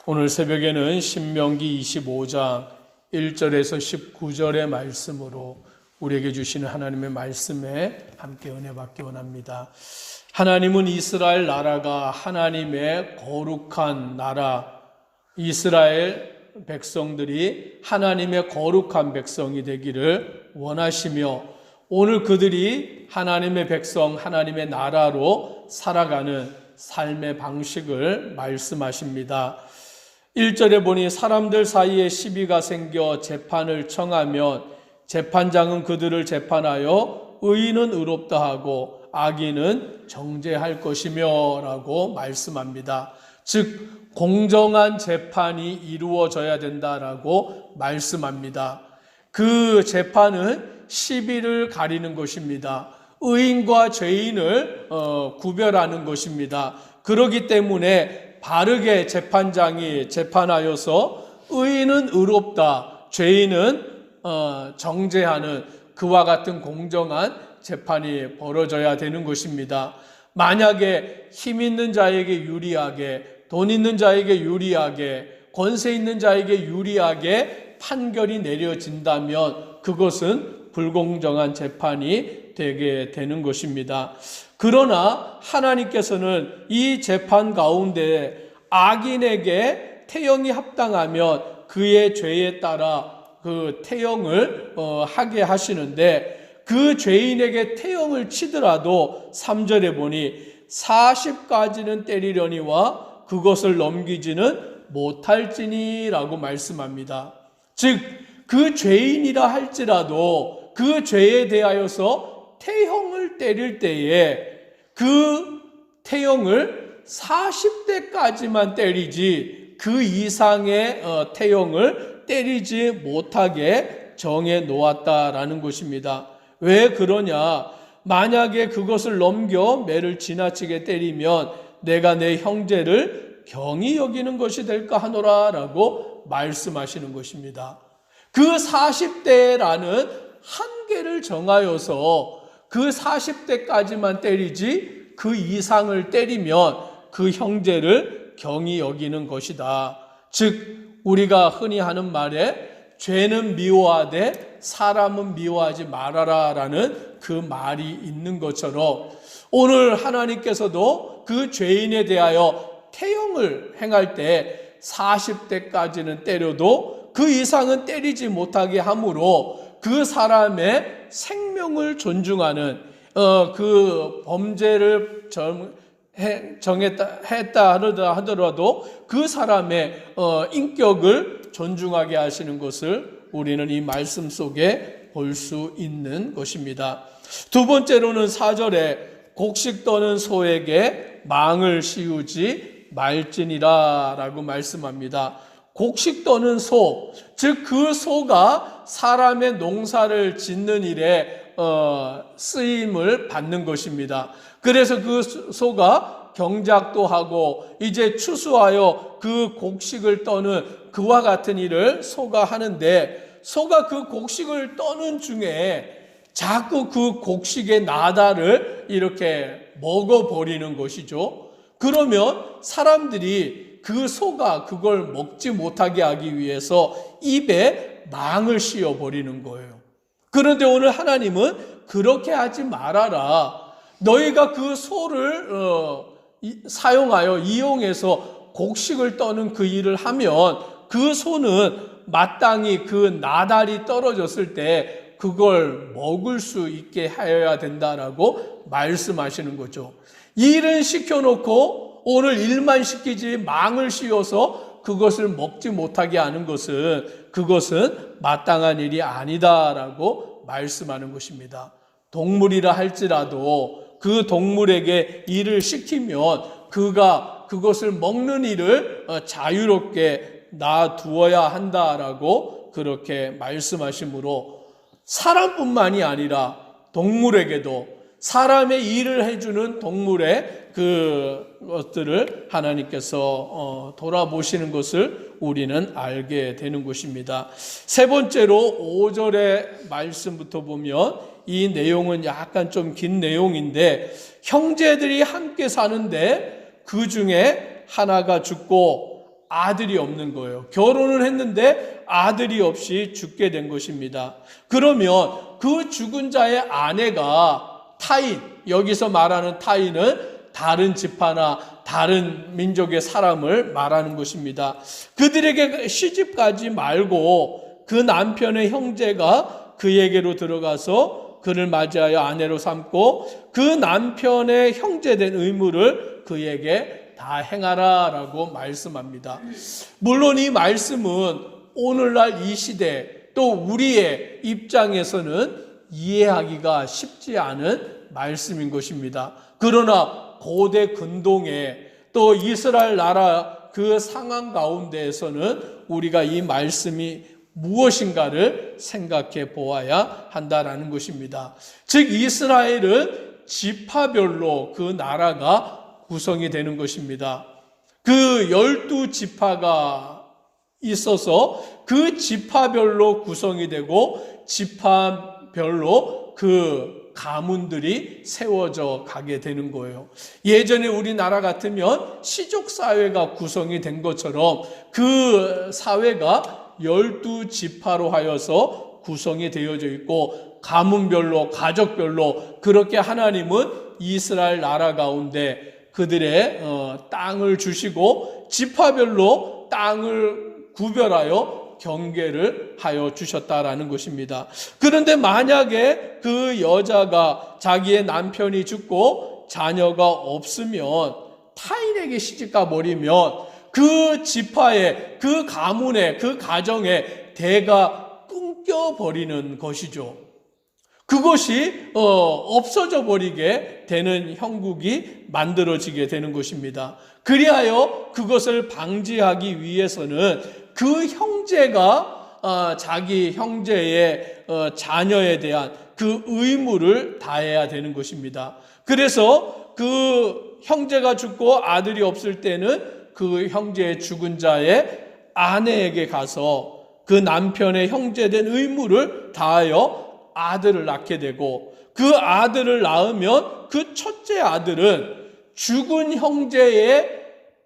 오늘 새벽에는 신명기 25장 1절에서 19절의 말씀으로 우리에게 주시는 하나님의 말씀에 함께 은혜 받기 원합니다. 하나님은 이스라엘 나라가 하나님의 거룩한 나라, 이스라엘 백성들이 하나님의 거룩한 백성이 되기를 원하시며 오늘 그들이 하나님의 백성, 하나님의 나라로 살아가는 삶의 방식을 말씀하십니다. 1절에 보니 사람들 사이에 시비가 생겨 재판을 청하면 재판장은 그들을 재판하여 의인은 의롭다 하고 악인은 정죄할 것이며 라고 말씀합니다. 즉 공정한 재판이 이루어져야 된다라고 말씀합니다. 그 재판은 시비를 가리는 것입니다. 의인과 죄인을 구별하는 것입니다. 그렇기 때문에 바르게 재판장이 재판하여서 의인은 의롭다, 죄인은 정죄하는 그와 같은 공정한 재판이 벌어져야 되는 것입니다. 만약에 힘 있는 자에게 유리하게, 돈 있는 자에게 유리하게, 권세 있는 자에게 유리하게 판결이 내려진다면 그것은 불공정한 재판이 되게 되는 것입니다. 그러나 하나님께서는 이 재판 가운데 악인에게 태형이 합당하면 그의 죄에 따라 그 태형을 하게 하시는데 그 죄인에게 태형을 치더라도 3절에 보니 40까지는 때리려니와 그것을 넘기지는 못할지니라고 말씀합니다. 즉 그 죄인이라 할지라도 그 죄에 대하여서 태형을 때릴 때에 그 태형을 40대까지만 때리지 그 이상의 태형을 때리지 못하게 정해 놓았다라는 것입니다. 왜 그러냐? 만약에 그것을 넘겨 매를 지나치게 때리면 내가 내 형제를 경히 여기는 것이 될까 하노라 라고 말씀하시는 것입니다. 그 40대라는 한계를 정하여서 그 40대까지만 때리지 그 이상을 때리면 그 형제를 경히 여기는 것이다. 즉 우리가 흔히 하는 말에 죄는 미워하되 사람은 미워하지 말아라 라는 그 말이 있는 것처럼 오늘 하나님께서도 그 죄인에 대하여 태형을 행할 때 40대까지는 때려도 그 이상은 때리지 못하게 함으로 그 사람의 생명을 존중하는 그 범죄를 했다 하더라도 그 사람의 인격을 존중하게 하시는 것을 우리는 이 말씀 속에 볼 수 있는 것입니다. 두 번째로는 4절에 곡식 떠는 소에게 망을 씌우지 말지니라 라고 말씀합니다. 곡식 떠는 소, 즉 그 소가 사람의 농사를 짓는 일에 쓰임을 받는 것입니다. 그래서 그 소가 경작도 하고 이제 추수하여 그 곡식을 떠는 그와 같은 일을 소가 하는데 소가 그 곡식을 떠는 중에 자꾸 그 곡식의 나다를 이렇게 먹어버리는 것이죠. 그러면 사람들이 그 소가 그걸 먹지 못하게 하기 위해서 입에 망을 씌워버리는 거예요. 그런데 오늘 하나님은 그렇게 하지 말아라. 너희가 그 소를 사용하여 이용해서 곡식을 떠는 그 일을 하면 그 소는 마땅히 그 나달이 떨어졌을 때 그걸 먹을 수 있게 하여야 된다라고 말씀하시는 거죠. 일은 시켜놓고 오늘 일만 시키지 망을 씌워서 그것을 먹지 못하게 하는 것은 그것은 마땅한 일이 아니다라고 말씀하는 것입니다. 동물이라 할지라도 그 동물에게 일을 시키면 그가 그것을 먹는 일을 자유롭게 놔두어야 한다라고 그렇게 말씀하시므로 사람뿐만이 아니라 동물에게도 사람의 일을 해주는 동물의 그 것들을 하나님께서 돌아보시는 것을 우리는 알게 되는 것입니다. 세 번째로 5절의 말씀부터 보면 이 내용은 약간 좀 긴 내용인데 형제들이 함께 사는데 그 중에 하나가 죽고 아들이 없는 거예요. 결혼을 했는데 아들이 없이 죽게 된 것입니다. 그러면 그 죽은 자의 아내가 타인, 여기서 말하는 타인은 다른 지파나 다른 민족의 사람을 말하는 것입니다. 그들에게 시집가지 말고 그 남편의 형제가 그에게로 들어가서 그를 맞이하여 아내로 삼고 그 남편의 형제된 의무를 그에게 다 행하라라고 말씀합니다. 물론 이 말씀은 오늘날 이 시대 또 우리의 입장에서는 이해하기가 쉽지 않은 말씀인 것입니다. 그러나 고대 근동에 또 이스라엘 나라 그 상황 가운데에서는 우리가 이 말씀이 무엇인가를 생각해 보아야 한다라는 것입니다. 즉 이스라엘은 지파별로 그 나라가 구성이 되는 것입니다. 그 12지파가 있어서 그 지파별로 구성이 되고 지파별로 그 가문들이 세워져 가게 되는 거예요. 예전에 우리나라 같으면 시족사회가 구성이 된 것처럼 그 사회가 12지파로 하여서 구성이 되어져 있고 가문별로 가족별로 그렇게 하나님은 이스라엘 나라 가운데 그들의 땅을 주시고 지파별로 땅을 구별하여 경계를 하여 주셨다라는 것입니다. 그런데 만약에 그 여자가 자기의 남편이 죽고 자녀가 없으면 타인에게 시집가 버리면 그 지파의, 그 가문의, 그 가정의 대가 끊겨버리는 것이죠. 그것이 없어져 버리게 되는 형국이 만들어지게 되는 것입니다. 그리하여 그것을 방지하기 위해서는 그 형제가 자기 형제의 자녀에 대한 그 의무를 다해야 되는 것입니다. 그래서 그 형제가 죽고 아들이 없을 때는 그 형제의 죽은 자의 아내에게 가서 그 남편의 형제된 의무를 다하여 아들을 낳게 되고 그 아들을 낳으면 그 첫째 아들은 죽은 형제의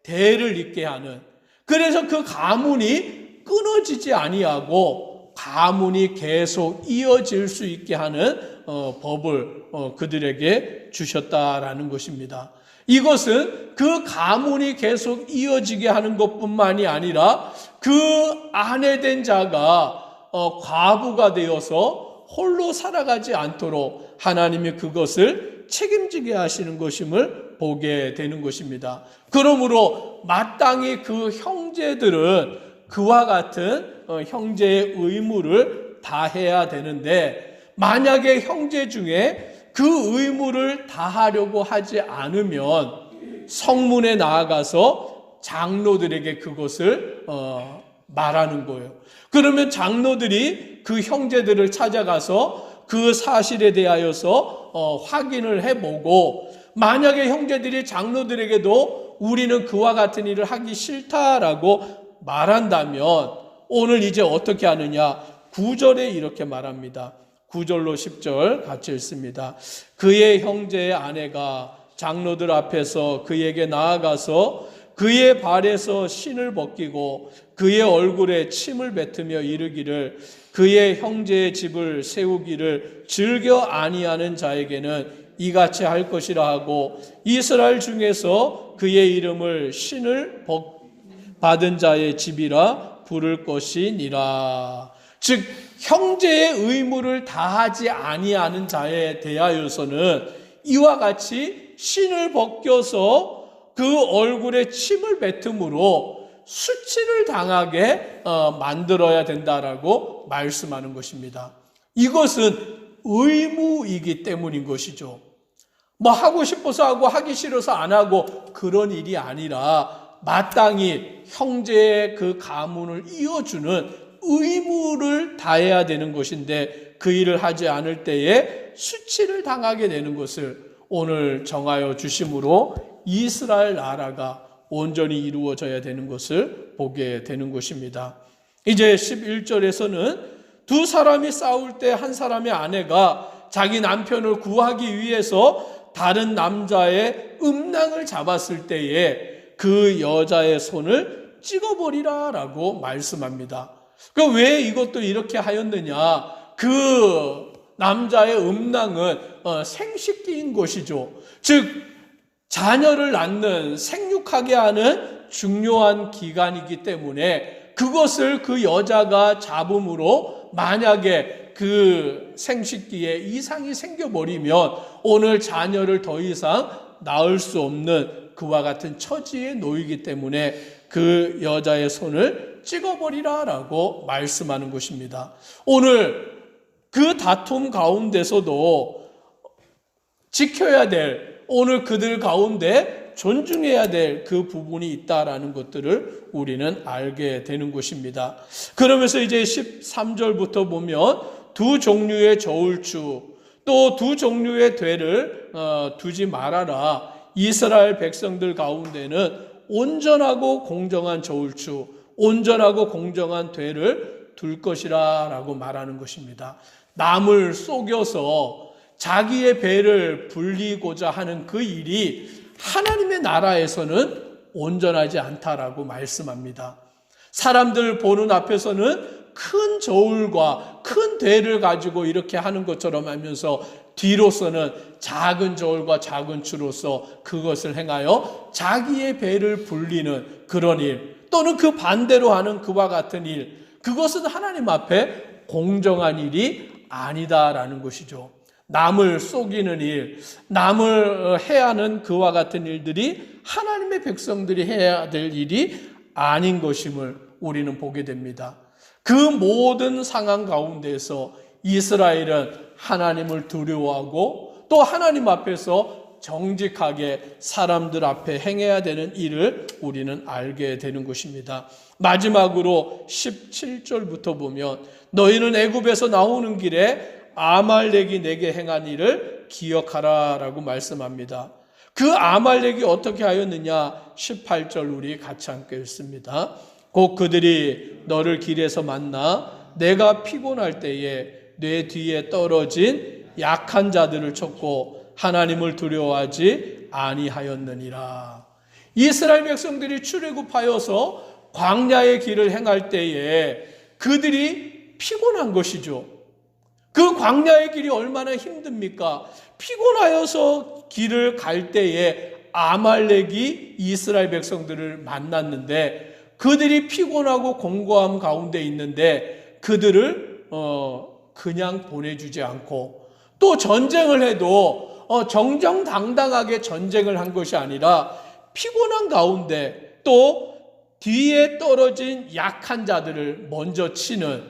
대를 잇게 하는, 그래서 그 가문이 끊어지지 아니하고 가문이 계속 이어질 수 있게 하는 법을 그들에게 주셨다라는 것입니다. 이것은 그 가문이 계속 이어지게 하는 것뿐만이 아니라 그 아내된 자가 과부가 되어서 홀로 살아가지 않도록 하나님이 그것을 책임지게 하시는 것임을 보게 되는 것입니다. 그러므로 마땅히 그 형제들은 그와 같은 형제의 의무를 다해야 되는데, 만약에 형제 중에 그 의무를 다하려고 하지 않으면 성문에 나아가서 장로들에게 그것을 말하는 거예요. 그러면 장로들이 그 형제들을 찾아가서 그 사실에 대하여서 확인을 해보고, 만약에 형제들이 장로들에게도 우리는 그와 같은 일을 하기 싫다라고 말한다면 오늘 이제 어떻게 하느냐? 9절에 이렇게 말합니다. 9절로 10절 같이 읽습니다. 그의 형제의 아내가 장로들 앞에서 그에게 나아가서 그의 발에서 신을 벗기고 그의 얼굴에 침을 뱉으며 이르기를 그의 형제의 집을 세우기를 즐겨 아니하는 자에게는 이같이 할 것이라 하고 이스라엘 중에서 그의 이름을 신을 받은 자의 집이라 부를 것이니라. 즉 형제의 의무를 다하지 아니하는 자에 대하여서는 이와 같이 신을 벗겨서 그 얼굴에 침을 뱉음으로 수치를 당하게 만들어야 된다라고 말씀하는 것입니다. 이것은 의무이기 때문인 것이죠. 뭐 하고 싶어서 하고 하기 싫어서 안 하고 그런 일이 아니라 마땅히 형제의 그 가문을 이어주는 의무를 다해야 되는 것인데 그 일을 하지 않을 때에 수치를 당하게 되는 것을 오늘 정하여 주심으로 이스라엘 나라가 온전히 이루어져야 되는 것을 보게 되는 것입니다. 이제 11절에서는 두 사람이 싸울 때 한 사람의 아내가 자기 남편을 구하기 위해서 다른 남자의 음낭을 잡았을 때에 그 여자의 손을 찍어버리라라고 말씀합니다. 그 왜 이것도 이렇게 하였느냐? 그 남자의 음낭은 생식기인 것이죠. 즉 자녀를 낳는 생육하게 하는 중요한 기간이기 때문에 그것을 그 여자가 잡음으로 만약에 그 생식기에 이상이 생겨버리면 오늘 자녀를 더 이상 낳을 수 없는 그와 같은 처지에 놓이기 때문에 그 여자의 손을 찍어버리라라고 말씀하는 것입니다. 오늘 그 다툼 가운데서도 지켜야 될, 오늘 그들 가운데 존중해야 될 그 부분이 있다라는 것들을 우리는 알게 되는 것입니다. 그러면서 이제 13절부터 보면 두 종류의 저울추 또 두 종류의 되를 두지 말아라. 이스라엘 백성들 가운데는 온전하고 공정한 저울추, 온전하고 공정한 되를 둘 것이라 라고 말하는 것입니다. 남을 속여서 자기의 배를 불리고자 하는 그 일이 하나님의 나라에서는 온전하지 않다라고 말씀합니다. 사람들 보는 앞에서는 큰 저울과 큰 대를 가지고 이렇게 하는 것처럼 하면서 뒤로서는 작은 저울과 작은 추로서 그것을 행하여 자기의 배를 불리는 그런 일, 또는 그 반대로 하는 그와 같은 일, 그것은 하나님 앞에 공정한 일이 아니다라는 것이죠. 남을 속이는 일, 남을 해하는 그와 같은 일들이 하나님의 백성들이 해야 될 일이 아닌 것임을 우리는 보게 됩니다. 그 모든 상황 가운데서 이스라엘은 하나님을 두려워하고 또 하나님 앞에서 정직하게 사람들 앞에 행해야 되는 일을 우리는 알게 되는 것입니다. 마지막으로 17절부터 보면 너희는 애굽에서 나오는 길에 아말렉이 내게 행한 일을 기억하라 라고 말씀합니다. 그 아말렉이 어떻게 하였느냐? 18절 우리 같이 함께 읽습니다. 곧 그들이 너를 길에서 만나 내가 피곤할 때에 내 뒤에 떨어진 약한 자들을 쳤고 하나님을 두려워하지 아니하였느니라. 이스라엘 백성들이 출애굽하여서 광야의 길을 행할 때에 그들이 피곤한 것이죠. 그 광야의 길이 얼마나 힘듭니까? 피곤하여서 길을 갈 때에 아말렉이 이스라엘 백성들을 만났는데 그들이 피곤하고 공고함 가운데 있는데 그들을 그냥 보내주지 않고 또 전쟁을 해도 정정당당하게 전쟁을 한 것이 아니라 피곤한 가운데 또 뒤에 떨어진 약한 자들을 먼저 치는,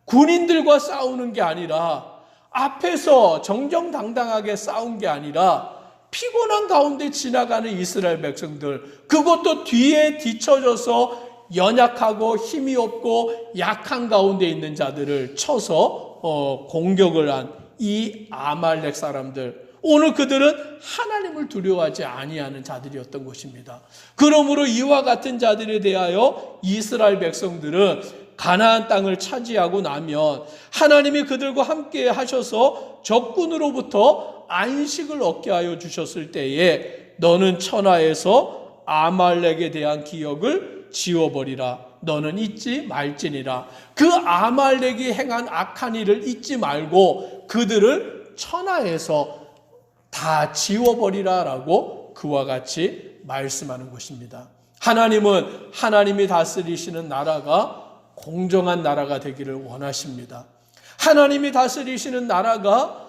군인들과 싸우는 게 아니라 앞에서 정정당당하게 싸운 게 아니라 피곤한 가운데 지나가는 이스라엘 백성들, 그것도 뒤에 뒤처져서 연약하고 힘이 없고 약한 가운데 있는 자들을 쳐서 공격을 한 이 아말렉 사람들, 오늘 그들은 하나님을 두려워하지 아니하는 자들이었던 것입니다. 그러므로 이와 같은 자들에 대하여 이스라엘 백성들은 가나안 땅을 차지하고 나면 하나님이 그들과 함께 하셔서 적군으로부터 안식을 얻게 하여 주셨을 때에 너는 천하에서 아말렉에 대한 기억을 지워버리라. 너는 잊지 말지니라. 그 아말렉이 행한 악한 일을 잊지 말고 그들을 천하에서 다 지워버리라 라고 그와 같이 말씀하는 것입니다. 하나님은 하나님이 다스리시는 나라가 공정한 나라가 되기를 원하십니다. 하나님이 다스리시는 나라가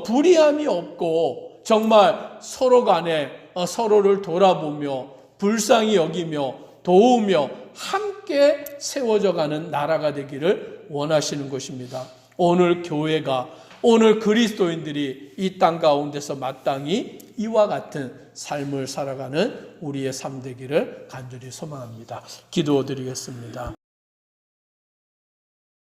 불의함이 없고 정말 서로 간에 서로를 돌아보며 불쌍히 여기며 도우며 함께 세워져 가는 나라가 되기를 원하시는 것입니다. 오늘 교회가, 오늘 그리스도인들이 이 땅 가운데서 마땅히 이와 같은 삶을 살아가는 우리의 삶 되기를 간절히 소망합니다. 기도드리겠습니다.